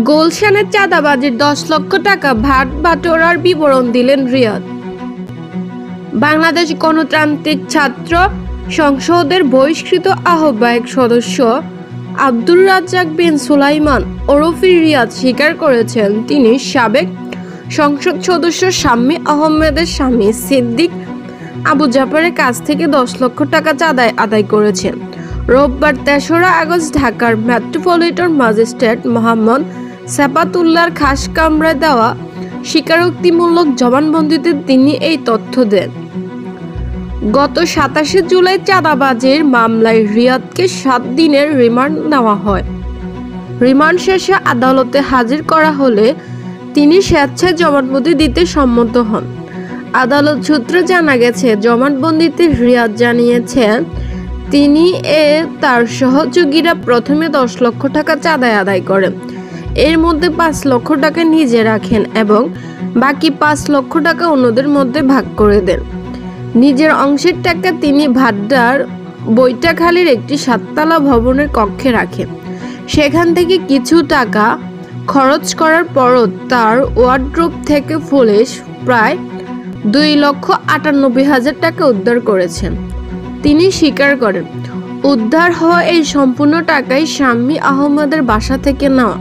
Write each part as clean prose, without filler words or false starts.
গুলশানের চাঁদাবাজির 10 লক্ষ টাকা ভাগ বাটোয়ারার বিবরণ দিলেন রিয়াদ। বাংলাদেশ গণতান্ত্রিক ছাত্র সংসদের বহিষ্কৃত আহ্বায়ক সদস্য আব্দুর রাজ্জাক বিন সুলাইমান ওরফে রিয়াদ স্বীকার করেছেন, তিনি সাবেক সংসদ সদস্য শাম্মী আহমেদের স্বামী সিদ্দিক আবু জাফরের কাছ থেকে 10 লক্ষ টাকা চাঁদা আদায় করেছেন। রোববার ৩রা আগস্ট ঢাকার মেট্রোপলিটন ম্যাজিস্ট্রেট মোহাম্মদ সেপাতুল্লাহর খাস কামরায় দেওয়া স্বীকারোক্তিমূলক জবানবন্দিতে তিনি এই তথ্য দেন। গত ২৭ জুলাই চাঁদাবাজির মামলায় রিয়াদকে ৭ দিনের রিমান্ড নেওয়া হয়। রিমান্ড শেষে আদালতে হাজির করা হলে তিনি স্বেচ্ছায় জবানবন্দি দিতে সম্মত হন। আদালত সূত্রে জানা গেছে, জবানবন্দিতে রিয়াদ জানিয়েছেন তিনি তার সহযোগীরা প্রথমে 10 লক্ষ টাকা চাঁদা আদায় করেন। এর মধ্যে 5 লক্ষ টাকা নিজে রাখেন এবং বাকি 5 লক্ষ টাকা অন্যদের মধ্যে ভাগ করে দেন। নিজের অংশের টাকা তিনি ভাড্ডার বৈঠাখালীর একটি 7তলা ভবনের কক্ষে রাখেন। সেখান থেকে কিছু টাকা খরচ করার পরও তার ওয়ার্ড্রোব থেকে পুলিশ প্রায় 2,98,000 টাকা উদ্ধার করেছেন। তিনি স্বীকার করেন, উদ্ধার হওয়া এই সম্পূর্ণ টাকাই শাম্মী আহমেদের বাসা থেকে নেওয়া।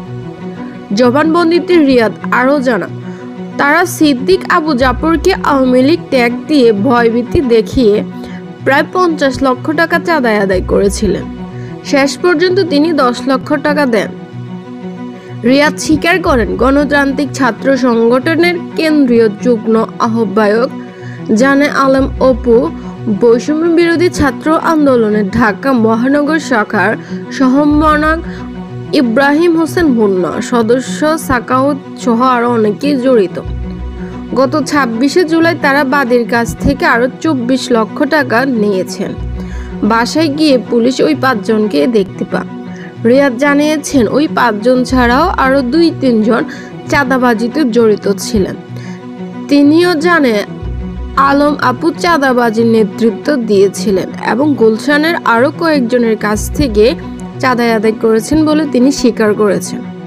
জবানবন্দিতে রিয়াদ আরও জানান, তারা সিদ্দিক আবু জাফরকে আওয়ামী লীগ ত্যাগ দিয়ে ভয়ভীতি দেখিয়ে প্রায় 50 লক্ষ টাকা চাঁদা আদায় করেছিলেন। শেষ পর্যন্ত তিনি 10 লক্ষ টাকা দেন। রিয়াদ স্বীকার করেন, গণতান্ত্রিক ছাত্র সংগঠনের কেন্দ্রীয় যুগ্ম আহ্বায়ক জানে আলম অপু, বৈষম্য বিরোধী ছাত্র আন্দোলনের ঢাকা মহানগর শাখার সমন্বয়ক ইব্রাহিম হোসেন মুন্না, সদস্য সাকাউত সহ আরও অনেকেই জড়িত। গত 26 জুলাই তারা বাদীর কাছ থেকে আরও 24 লক্ষ টাকা নিয়েছেন। বাসায় গিয়ে পুলিশ ওই 5 জনকে দেখতে পায়। রিয়াদ জানিয়েছেন, ওই 5 জন ছাড়াও আরও 2-3 জন চাঁদাবাজিতে জড়িত ছিলেন। তিনিও জানে আলম আপু চাঁদাবাজির নেতৃত্ব দিয়েছিলেন এবং গুলশানের আরও কয়েকজনের কাছ থেকে চাঁদা আদায় করেছেন বলে তিনি স্বীকার করেছেন।